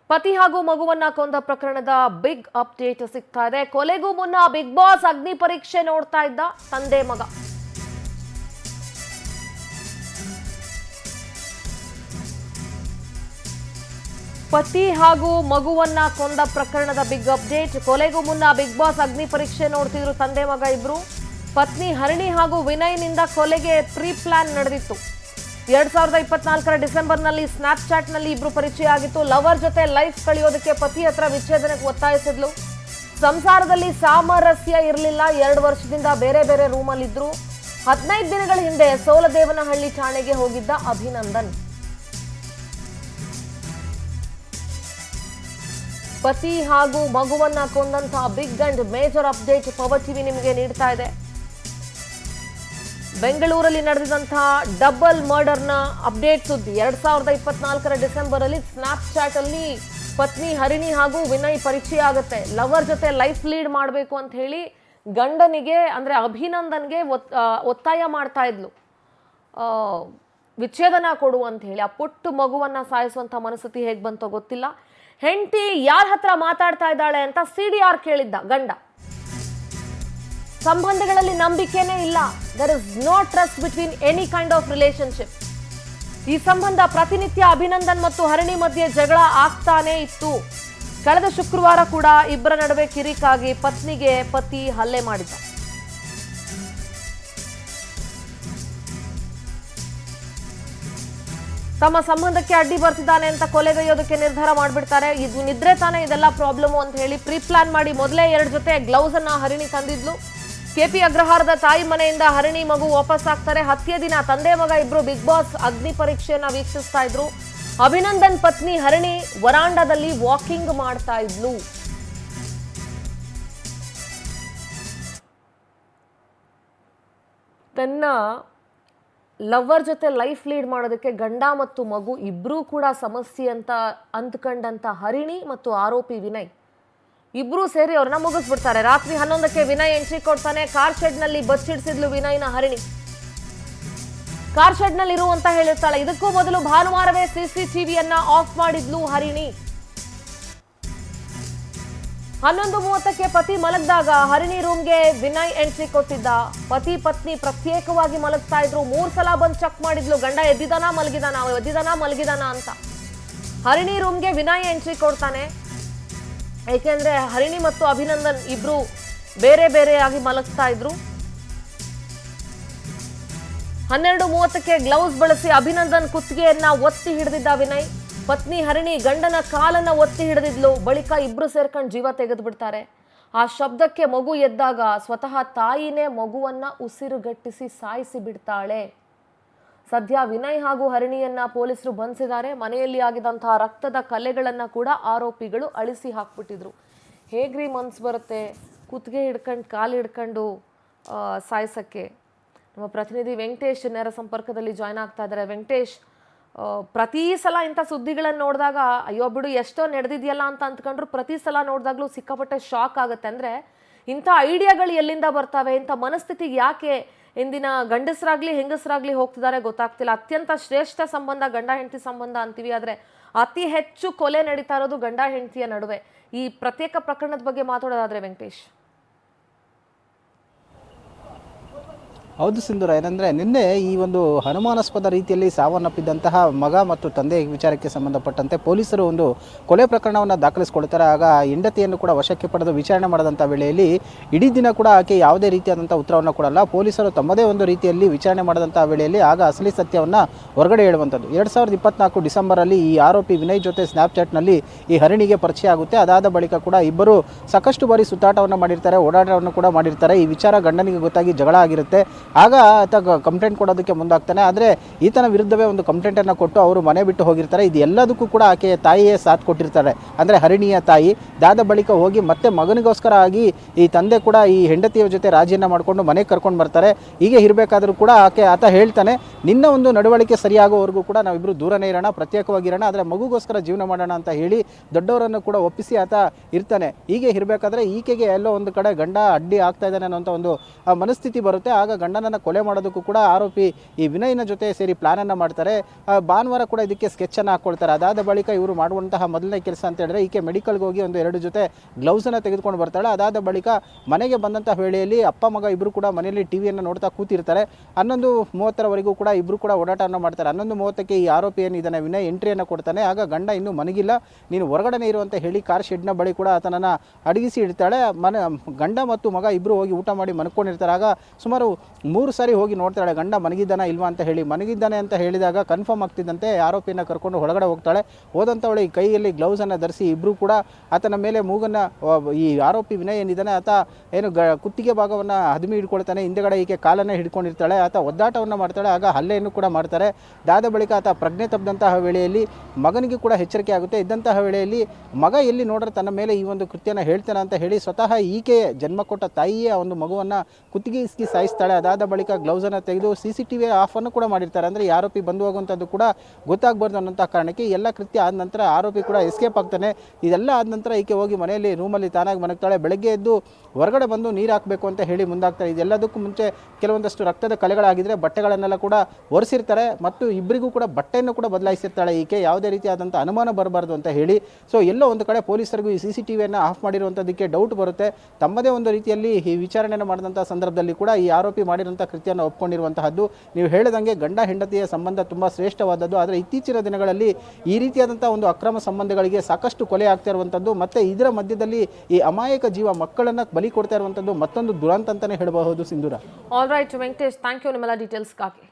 ಪತಿ ಹಾಗೂ ಮಗುವನ್ನ ಕೊಂದ ಪ್ರಕರಣದ ಬಿಗ್ ಅಪ್ಡೇಟ್ ಸಿಗ್ತಾ ಇದೆ. ಕೊಲೆಗೂ ಮುನ್ನ ಬಿಗ್ ಬಾಸ್ ಅಗ್ನಿ ಪರೀಕ್ಷೆ ನೋಡ್ತಾ ಇದ್ದ ತಂದೆ ಮಗ. ಪತಿ ಹಾಗೂ ಮಗುವನ್ನ ಕೊಂದ ಪ್ರಕರಣದ ಬಿಗ್ ಅಪ್ಡೇಟ್. ಕೊಲೆಗೂ ಮುನ್ನ ಬಿಗ್ ಬಾಸ್ ಅಗ್ನಿ ಪರೀಕ್ಷೆ ನೋಡ್ತಿದ್ರು ತಂದೆ ಮಗ ಇಬ್ರು. ಪತ್ನಿ ಹರಿಣಿ ಹಾಗೂ ವಿನಯ್ನಿಂದ ಕೊಲೆಗೆ ಪ್ರೀ ಪ್ಲಾನ್ ನಡೆದಿತ್ತು. 2024 ಡಿಸೆಂಬರ್ನಲ್ಲಿ ಸ್ನ್ಯಾಪ್ಚಾಟ್ನಲ್ಲಿ ಇಬ್ರು ಪರಿಚಯ ಆಗಿತ್ತು. ಲವರ್ ಜೊತೆ ಲೈಫ್ ಕಳೆಯೋದಕ್ಕೆ ಪತಿ ಹತ್ರ ವಿಚ್ಛೇದನಕ್ಕೆ ಒತ್ತಾಯಿಸಿದ್ಲು. ಸಂಸಾರದಲ್ಲಿ ಸಾಮರಸ್ಯ ಇರಲಿಲ್ಲ. 2 ವರ್ಷದಿಂದ ಬೇರೆ ಬೇರೆ ರೂಮಲ್ಲಿದ್ರು. 15 ದಿನಗಳ ಹಿಂದೆ ಸೋಲದೇವನಹಳ್ಳಿ ಠಾಣೆಗೆ ಹೋಗಿದ್ದ ಅಭಿನಂದನ್. ಪತಿ ಹಾಗೂ ಮಗುವನ್ನ ಕೊಂದಂತಹ big and major update power TV ನಿಮಗೆ ನೀಡ್ತಾ ಇದೆ. ಬೆಂಗಳೂರಲ್ಲಿ ನಡೆದಿದ್ದಂತಹ ಡಬಲ್ ಮರ್ಡರ್ನ ಅಪ್ಡೇಟ್ ಸುದ್ದಿ. 2024 ಡಿಸೆಂಬರ್ ಅಲ್ಲಿ ಸ್ನ್ಯಾಪ್ಚಾಟ್ ಅಲ್ಲಿ ಪತ್ನಿ ಹರಿಣಿ ಹಾಗೂ ವಿನಯ್ ಪರಿಚಯ ಆಗುತ್ತೆ. ಲವರ್ ಜೊತೆ ಲೈಫ್ ಲೀಡ್ ಮಾಡಬೇಕು ಅಂತ ಹೇಳಿ ಗಂಡನಿಗೆ ಅಂದ್ರೆ ಅಭಿನಂದನ್ಗೆ ಒತ್ತಾಯ ಮಾಡ್ತಾ ಇದ್ಲು, ವಿಚ್ಛೇದನ ಕೊಡು ಅಂತ ಹೇಳಿ. ಆ ಪುಟ್ಟು ಮಗುವನ್ನ ಸಾಯಿಸುವಂತ ಮನಸ್ಥಿತಿ ಹೇಗೆ ಬಂತೋ ಗೊತ್ತಿಲ್ಲ. ಹೆಂಡತಿ ಯಾರ ಹತ್ರ ಮಾತಾಡ್ತಾ ಇದ್ದಾಳೆ ಅಂತ CDR ಕೇಳಿದ್ದ ಗಂಡ. ಸಂಬಂಧಗಳಲ್ಲಿ ನಂಬಿಕೆನೇ ಇಲ್ಲ. There is no trust between any kind of relationship. ಈ ಸಂಬಂಧ ಪ್ರತಿನಿತ್ಯ ಅಭಿನಂದನ್ ಮತ್ತು ಹರಿಣಿ ಮಧ್ಯೆ ಜಗಳ ಆಗ್ತಾನೆ ಇತ್ತು. ಕಳೆದ ಶುಕ್ರವಾರ ಕೂಡ ಇಬ್ಬರ ನಡುವೆ ಕಿರಿಕಾಗಿ ಪತ್ನಿಗೆ ಪತಿ ಹಲ್ಲೆ ಮಾಡಿದ್ದ. ತಮ್ಮ ಸಂಬಂಧಕ್ಕೆ ಅಡ್ಡಿ ಬರ್ತಿದ್ದಾನೆ ಅಂತ ಕೊಲೆಗೈಯೋದಕ್ಕೆ ನಿರ್ಧಾರ ಮಾಡ್ಬಿಡ್ತಾರೆ. ಇದು ನಿದ್ರೆ ತಾನೇ ಇದೆಲ್ಲ ಪ್ರಾಬ್ಲಮ್ ಅಂತ ಹೇಳಿ ಪ್ರೀ ಪ್ಲಾನ್ ಮಾಡಿ ಮೊದಲೇ 2 ಜೊತೆ ಗ್ಲೌಸ್ ಅನ್ನ ಹರಿಣಿ ತಂದಿದ್ಲು. KP ಅಗ್ರಹಾರದ ತಾಯಿ ಮನೆಯಿಂದ ಹರಿಣಿ ಮಗು ವಾಪಸ್ ಆಗ್ತಾರೆ. ಹತ್ಯೆ ದಿನ ತಂದೆ ಮಗ ಇಬ್ರು ಬಿಗ್ ಬಾಸ್ ಅಗ್ನಿ ಪರೀಕ್ಷೆಯನ್ನ ವೀಕ್ಷಿಸ್ತಾ ಇದ್ರು. ಅಭಿನಂದನ್ ಪತ್ನಿ ಹರಿಣಿ ವರಾಂಡದಲ್ಲಿ ವಾಕಿಂಗ್ ಮಾಡ್ತಾ ಇದ್ಲು. ತನ್ನ ಲವರ್ ಜೊತೆ ಲೈಫ್ ಲೀಡ್ ಮಾಡೋದಕ್ಕೆ ಗಂಡ ಮತ್ತು ಮಗು ಇಬ್ರೂ ಕೂಡ ಸಮಸ್ಯೆ ಅಂತ ಅಂದ್ಕೊಂಡಂತ ಹರಿಣಿ ಮತ್ತು ಆರೋಪಿ ವಿನಯ್ ಇಬ್ರು ಸೇರಿ ಅವ್ರನ್ನ ಮುಗಿಸ್ಬಿಡ್ತಾರೆ. ರಾತ್ರಿ 11ಕ್ಕೆ ವಿನಯ್ ಎಂಟ್ರಿ ಕೊಡ್ತಾನೆ. ಕಾರ್ ಶೆಡ್ ನಲ್ಲಿ ಬಚ್ಚಿಡಿಸಿದ್ಲು ವಿನಯ್ನ ಹರಿಣಿ. ಕಾರ್ ಶೆಡ್ ನಲ್ಲಿ ಇರು ಅಂತ ಹೇಳಿರ್ತಾಳೆ. ಇದಕ್ಕೂ ಮೊದಲು ಭಾನುವಾರವೇ CCTVಯನ್ನ ಆಫ್ ಮಾಡಿದ್ಲು ಹರಿಣಿ. 11:30ಕ್ಕೆ ಪತಿ ಮಲಗಿದಾಗ ಹರಿಣಿ ರೂಮ್ಗೆ ವಿನಯ್ ಎಂಟ್ರಿ ಕೊಟ್ಟಿದ್ದ. ಪತಿ ಪತ್ನಿ ಪ್ರತ್ಯೇಕವಾಗಿ ಮಲಗ್ತಾ ಇದ್ರು. 3 ಸಲ ಬಂದು ಚೆಕ್ ಮಾಡಿದ್ಲು, ಗಂಡ ಎದ್ದಿದಾನ ಮಲಗಿದಾನ ಅಂತ. ಹರಿಣಿ ರೂಮ್ಗೆ ವಿನಯ್ ಎಂಟ್ರಿ ಕೊಡ್ತಾನೆ. ಏಕೆಂದ್ರೆ ಹರಿಣಿ ಮತ್ತು ಅಭಿನಂದನ್ ಇಬ್ರು ಬೇರೆ ಬೇರೆಯಾಗಿ ಮಲಗ್ತಾ ಇದ್ರು. 12:30ಕ್ಕೆ ಗ್ಲೌಸ್ ಬಳಸಿ ಅಭಿನಂದನ್ ಕುತ್ತಿಗೆಯನ್ನ ಒತ್ತಿ ಹಿಡಿದಿದ್ದ ವಿನಯ್. ಪತ್ನಿ ಹರಿಣಿ ಗಂಡನ ಕಾಲನ್ನ ಒತ್ತಿ ಹಿಡಿದಿದ್ಲು. ಬಳಿಕ ಇಬ್ರು ಸೇರ್ಕೊಂಡು ಜೀವ ತೆಗೆದು ಬಿಡ್ತಾರೆ. ಆ ಶಬ್ದಕ್ಕೆ ಮಗು ಎದ್ದಾಗ ಸ್ವತಃ ತಾಯಿನೇ ಮಗುವನ್ನ ಉಸಿರುಗಟ್ಟಿಸಿ ಸಾಯಿಸಿ ಬಿಡ್ತಾಳೆ. ಸದ್ಯ ವಿನಯ್ ಹಾಗೂ ಹರಿಣಿಯನ್ನ ಪೊಲೀಸರು ಬಂಧಿಸಿದ್ದಾರೆ. ಮನೆಯಲ್ಲಿ ಆಗಿದಂತಹ ರಕ್ತದ ಕಲೆಗಳನ್ನ ಕೂಡ ಆರೋಪಿಗಳು ಅಳಿಸಿ ಹಾಕ್ಬಿಟ್ಟಿದ್ರು. ಹೇಗ್ರಿ ಮನ್ಸು ಬರುತ್ತೆ ಕುತ್ತಿಗೆ ಹಿಡ್ಕೊಂಡು ಕಾಲು ಹಿಡ್ಕೊಂಡು ಸಾಯಿಸಕ್ಕೆ? ನಮ್ಮ ಪ್ರತಿನಿಧಿ ವೆಂಕಟೇಶ್ ನೇರ ಸಂಪರ್ಕದಲ್ಲಿ ಜಾಯ್ನ್ ಆಗ್ತಾ ಇದ್ದಾರೆ. ವೆಂಕಟೇಶ್, ಪ್ರತಿ ಸಲ ಇಂಥ ಸುದ್ದಿಗಳನ್ನು ನೋಡಿದಾಗ ಅಯ್ಯೋ ಬಿಡು ಎಷ್ಟೋ ನಡೆದಿದೆಯಲ್ಲ ಅಂತ ಅಂದ್ಕೊಂಡ್ರು ಪ್ರತಿ ಸಲ ನೋಡಿದಾಗಲೂ ಸಿಕ್ಕಾಪಟ್ಟೆ ಶಾಕ್ ಆಗುತ್ತೆ. ಅಂದರೆ ಇಂಥ ಐಡಿಯಾಗಳು ಎಲ್ಲಿಂದ ಬರ್ತವೆ? ಇಂಥ ಮನಸ್ಥಿತಿಗೆ ಯಾಕೆ ಇಂದಿನ ಗಂಡಸರಾಗ್ಲಿ ಹೆಂಗಸರಾಗ್ಲಿ ಹೋಗ್ತಿದ್ದಾರೆ ಗೊತ್ತಾಗ್ತಿಲ್ಲ. ಅತ್ಯಂತ ಶ್ರೇಷ್ಠ ಸಂಬಂಧ ಗಂಡ ಹೆಂಡತಿ ಸಂಬಂಧ ಅಂತೀವಿ, ಆದರೆ ಅತಿ ಹೆಚ್ಚು ಕೊಲೆ ನಡೀತಾ ಇರೋದು ಗಂಡ ಹೆಂಡತಿಯ ನಡುವೆ. ಈ ಪ್ರತ್ಯೇಕ ಪ್ರಕರಣದ ಬಗ್ಗೆ ಮಾತಾಡೋದಾದ್ರೆ ವೆಂಕಟೇಶ್. ಹೌದು ಸಿಂಧೂರ, ಏನಂದರೆ ನಿನ್ನೆ ಈ ಒಂದು ಅನುಮಾನಾಸ್ಪದ ರೀತಿಯಲ್ಲಿ ಸಾವನ್ನಪ್ಪಿದ್ದಂತಹ ಮಗ ಮತ್ತು ತಂದೆ ವಿಚಾರಕ್ಕೆ ಸಂಬಂಧಪಟ್ಟಂತೆ ಪೊಲೀಸರು ಒಂದು ಕೊಲೆ ಪ್ರಕರಣವನ್ನು ದಾಖಲಿಸಿಕೊಳ್ತಾರೆ. ಆಗ ಹೆಂಡತಿಯನ್ನು ಕೂಡ ವಶಕ್ಕೆ ಪಡೆದು ವಿಚಾರಣೆ ಮಾಡಿದಂಥ ವೇಳೆಯಲ್ಲಿ ಇಡೀ ದಿನ ಕೂಡ ಆಕೆ ಯಾವುದೇ ರೀತಿಯಾದಂಥ ಉತ್ತರವನ್ನು ಕೊಡಲ್ಲ. ಪೊಲೀಸರು ತಮ್ಮದೇ ಒಂದು ರೀತಿಯಲ್ಲಿ ವಿಚಾರಣೆ ಮಾಡಿದಂಥ ವೇಳೆಯಲ್ಲಿ ಆಗ ಅಸಲಿ ಸತ್ಯವನ್ನು ಹೊರಗಡೆ ಹೇಳುವಂಥದ್ದು. 2024 ಡಿಸೆಂಬರಲ್ಲಿ ಈ ಆರೋಪಿ ವಿನಯ್ ಜೊತೆ ಸ್ನ್ಯಾಪ್ಚಾಟ್ನಲ್ಲಿ ಈ ಹರಿಣಿಗೆ ಪರಿಚಯ ಆಗುತ್ತೆ. ಅದಾದ ಬಳಿಕ ಕೂಡ ಇಬ್ಬರು ಸಾಕಷ್ಟು ಬಾರಿ ಸುತ್ತಾಟವನ್ನು ಮಾಡಿರ್ತಾರೆ, ಓಡಾಟವನ್ನು ಕೂಡ ಮಾಡಿರ್ತಾರೆ. ಈ ವಿಚಾರ ಗಂಡನಿಗೆ ಗೊತ್ತಾಗಿ ಜಗಳ ಆಗಿರುತ್ತೆ. ಆಗ ಆತ ಕಂಪ್ಲೇಂಟ್ ಕೊಡೋದಕ್ಕೆ ಮುಂದಾಗ್ತಾನೆ. ಆದರೆ ಈತನ ವಿರುದ್ಧವೇ ಒಂದು ಕಂಪ್ಲೇಂಟನ್ನು ಕೊಟ್ಟು ಅವರು ಮನೆ ಬಿಟ್ಟು ಹೋಗಿರ್ತಾರೆ. ಇದು ಎಲ್ಲದಕ್ಕೂ ಕೂಡ ಆಕೆಯ ತಾಯಿಯೇ ಸಾಥ್ ಕೊಟ್ಟಿರ್ತಾರೆ, ಅಂದರೆ ಹರಿಣಿಯ ತಾಯಿ. ದಾದ ಬಳಿಕ ಹೋಗಿ ಮತ್ತೆ ಮಗನಿಗೋಸ್ಕರ ಆಗಿ ಈ ತಂದೆ ಕೂಡ ಈ ಹೆಂಡತಿಯ ಜೊತೆ ರಾಜಿಯನ್ನು ಮಾಡಿಕೊಂಡು ಮನೆಗೆ ಕರ್ಕೊಂಡು ಬರ್ತಾರೆ. ಹೀಗೆ ಇರಬೇಕಾದ್ರೂ ಕೂಡ ಆತ ಹೇಳ್ತಾನೆ, ನಿನ್ನ ಒಂದು ನಡವಳಿಕೆ ಸರಿಯಾಗೋವರೆಗೂ ಕೂಡ ನಾವಿಬ್ಬರು ದೂರನೇ ಇರೋಣ, ಪ್ರತ್ಯೇಕವಾಗಿರೋಣ, ಆದರೆ ಮಗುಗೋಸ್ಕರ ಜೀವನ ಮಾಡೋಣ ಅಂತ ಹೇಳಿ ದೊಡ್ಡವರನ್ನು ಕೂಡ ಒಪ್ಪಿಸಿ ಆತ ಇರ್ತಾನೆ. ಹೀಗೆ ಇರಬೇಕಾದ್ರೆ ಈಕೆಗೆ ಎಲ್ಲೋ ಒಂದು ಕಡೆ ಗಂಡ ಅಡ್ಡಿ ಆಗ್ತಾ ಇದ್ದಾನೆ ಅನ್ನೋಂಥ ಒಂದು ಮನಸ್ಥಿತಿ ಬರುತ್ತೆ. ಆಗ ಗಂಡನ ಗಂಡನನ್ನು ಕೊಲೆ ಮಾಡೋದಕ್ಕೂ ಕೂಡ ಆರೋಪಿ ಈ ವಿನಯ್ನ ಜೊತೆ ಸೇರಿ ಪ್ಲಾನನ್ನು ಮಾಡ್ತಾರೆ. ಭಾನುವಾರ ಕೂಡ ಇದಕ್ಕೆ ಸ್ಕೆಚನ್ನು ಹಾಕ್ಕೊಳ್ತಾರೆ. ಅದಾದ ಬಳಿಕ ಇವರು ಮಾಡುವಂತಹ ಮೊದಲನೇ ಕೆಲಸ ಅಂತ ಹೇಳಿದ್ರೆ ಈಕೆ ಮೆಡಿಕಲ್ಗೆ ಹೋಗಿ ಒಂದು 2 ಜೊತೆ ಗ್ಲೌಸನ್ನು ತೆಗೆದುಕೊಂಡು ಬರ್ತಾಳೆ. ಅದಾದ ಬಳಿಕ ಮನೆಗೆ ಬಂದಂಥ ವೇಳೆಯಲ್ಲಿ ಅಪ್ಪ ಮಗ ಇಬ್ಬರು ಕೂಡ ಮನೆಯಲ್ಲಿ ಟಿವಿಯನ್ನು ನೋಡ್ತಾ ಕೂತಿರ್ತಾರೆ. 11:30 ಕೂಡ ಇಬ್ಬರು ಕೂಡ ಓಡಾಟವನ್ನು ಮಾಡ್ತಾರೆ. 11:30ಕ್ಕೆ ಈ ಆರೋಪಿ ಏನಿದ್ದಾನೆ ವಿನಯ್ ಎಂಟ್ರಿಯನ್ನು ಕೊಡ್ತಾನೆ. ಆಗ ಗಂಡ ಇನ್ನೂ ಮನಗಿಲ್ಲ, ನೀನು ಹೊರಗಡೆ ಇರು ಅಂತ ಹೇಳಿ ಕಾರ್ ಶೆಡ್ನ ಬಳಿ ಕೂಡ ಆತನನ್ನು ಅಡಗಿಸಿ ಇಡ್ತಾಳೆ. ಗಂಡ ಮತ್ತು ಮಗ ಇಬ್ಬರು ಹೋಗಿ ಊಟ ಮಾಡಿ ಮನ್ಕೊಂಡಿರ್ತಾರೆ. ಆಗ ಸುಮಾರು 3 ಸಾರಿ ಹೋಗಿ ನೋಡ್ತಾಳೆ ಗಂಡ ಮನಗಿದ್ದಾನ ಇಲ್ವಾ ಅಂತ ಹೇಳಿ. ಮನಗಿದ್ದಾನೆ ಅಂತ ಹೇಳಿದಾಗ ಕನ್ಫರ್ಮ್ ಆಗ್ತಿದ್ದಂತೆ ಆರೋಪಿಯನ್ನು ಕರ್ಕೊಂಡು ಹೊರಗಡೆ ಹೋಗ್ತಾಳೆ. ಹೋದಂಥವಳು ಈ ಕೈಯಲ್ಲಿ ಗ್ಲೌಸನ್ನು ಧರಿಸಿ ಇಬ್ಬರು ಕೂಡ ಆತನ ಮೇಲೆ ಮೂಗನ್ನು, ಈ ಆರೋಪಿ ವಿನಯ್ ಏನಿದ್ದಾನೆ ಆತ ಏನು ಕುತ್ತಿಗೆ ಭಾಗವನ್ನು ಹದಿಮಿ ಹಿಡ್ಕೊಳ್ತಾನೆ. ಹಿಂದೆಗಡೆ ಈಕೆ ಕಾಲನ್ನು ಹಿಡ್ಕೊಂಡಿರ್ತಾಳೆ. ಆತ ಒದ್ದಾಟವನ್ನು ಮಾಡ್ತಾಳೆ. ಆಗ ಹಲ್ಲೆಯನ್ನು ಕೂಡ ಮಾಡ್ತಾರೆ. ಅದಾದ ಬಳಿಕ ಆತ ಪ್ರಜ್ಞೆ ತಪ್ಪಿದಂತಹ ವೇಳೆಯಲ್ಲಿ ಮಗನಿಗೆ ಕೂಡ ಎಚ್ಚರಿಕೆ ಆಗುತ್ತೆ. ಇದ್ದಂತಹ ವೇಳೆಯಲ್ಲಿ ಮಗ ಎಲ್ಲಿ ನೋಡ್ರೆ ತನ್ನ ಮೇಲೆ ಈ ಒಂದು ಕೃತ್ಯನ ಹೇಳ್ತಾನೆ ಅಂತ ಹೇಳಿ ಸ್ವತಃ ಈಕೆ ಜನ್ಮ ಕೊಟ್ಟ ತಾಯಿಯೇ ಒಂದು ಮಗುವನ್ನು ಕುತ್ತಿಗೆ ಇಸ್ಕಿ ಸಾಯಿಸ್ತಾಳೆ. ಅದಾದ ಬಳಿಕ ಗ್ಲೌಸನ್ನು ತೆಗೆದು CCTV ಆಫನ್ನು ಕೂಡ ಮಾಡಿರ್ತಾರೆ. ಅಂದರೆ ಈ ಆರೋಪಿ ಬಂದು ಹೋಗುವಂಥದ್ದು ಕೂಡ ಗೊತ್ತಾಗಬಾರ್ದು ಅನ್ನೋಂಥ ಕಾರಣಕ್ಕೆ. ಎಲ್ಲ ಕೃತ್ಯ ಆದ ನಂತರ ಆರೋಪಿ ಕೂಡ ಎಸ್ಕೇಪ್ ಆಗ್ತಾನೆ. ಇದೆಲ್ಲ ಆದ ನಂತರ ಈಕೆ ಹೋಗಿ ಮನೆಯಲ್ಲಿ ರೂಮಲ್ಲಿ ತಾನಾಗಿ ಮನಗ್ತಾಳೆ. ಬೆಳಗ್ಗೆ ಎದ್ದು ಹೊರಗಡೆ ಬಂದು ನೀರು ಹಾಕಬೇಕು ಅಂತ ಹೇಳಿ ಮುಂದಾಗ್ತಾರೆ. ಇದೆಲ್ಲದಕ್ಕೂ ಮುಂಚೆ ಕೆಲವೊಂದಷ್ಟು ರಕ್ತದ ಕಲೆಗಳಾಗಿದ್ದರೆ ಬಟ್ಟೆಗಳನ್ನೆಲ್ಲ ಕೂಡ ಒರೆಸಿರ್ತಾರೆ ಮತ್ತು ಇಬ್ಬರಿಗೂ ಕೂಡ ಬಟ್ಟೆಯನ್ನು ಕೂಡ ಬದಲಾಯಿಸಿರ್ತಾಳೆ ಈಕೆ, ಯಾವುದೇ ರೀತಿಯಾದಂಥ ಅನುಮಾನ ಬರಬಾರ್ದು ಅಂತ ಹೇಳಿ. ಸೊ ಎಲ್ಲೋ ಒಂದು ಕಡೆ ಪೊಲೀಸರಿಗೂ ಈ CCTVಯನ್ನು ಆಫ್ ಮಾಡಿರುವಂಥದ್ದಕ್ಕೆ ಡೌಟ್ ಬರುತ್ತೆ. ತಮ್ಮದೇ ಒಂದು ರೀತಿಯಲ್ಲಿ ಈ ವಿಚಾರಣೆಯನ್ನು ಮಾಡಿದಂಥ ಸಂದರ್ಭದಲ್ಲಿ ಕೂಡ ಈ ಆರೋಪಿ ಮಾಡಿರುವಂಥ ಕೃತ್ಯವನ್ನು ಒಪ್ಕೊಂಡಿರುವಂತಹದ್ದು. ನೀವು ಹೇಳಿದಂಗೆ ಗಂಡ ಹೆಂಡತಿಯ ಸಂಬಂಧ ತುಂಬ ಶ್ರೇಷ್ಠವಾದದ್ದು. ಆದರೆ ಇತ್ತೀಚಿನ ದಿನಗಳಲ್ಲಿ ಈ ರೀತಿಯಾದಂಥ ಒಂದು ಅಕ್ರಮ ಸಂಬಂಧಗಳಿಗೆ ಸಾಕಷ್ಟು ಕೊಲೆ ಆಗ್ತಾ ಇರುವಂಥದ್ದು ಮತ್ತು ಇದರ ಮಧ್ಯದಲ್ಲಿ ಈ ಅಮಾಯಕ ಜೀವ ಮಕ್ಕಳನ್ನು ಬಲಿ ಕೊಡ್ತಾ ಇರುವಂಥದ್ದು ಮತ್ತೊಂದು ದುರಂತ ಅಂತಲೇ ಹೇಳಬಹುದು. Sindhura. All right Venkatesh, thank you ನಿಮ್ಮೆಲ್ಲ ಡೀಟೇಲ್ಸ್ಗಾಗಿ.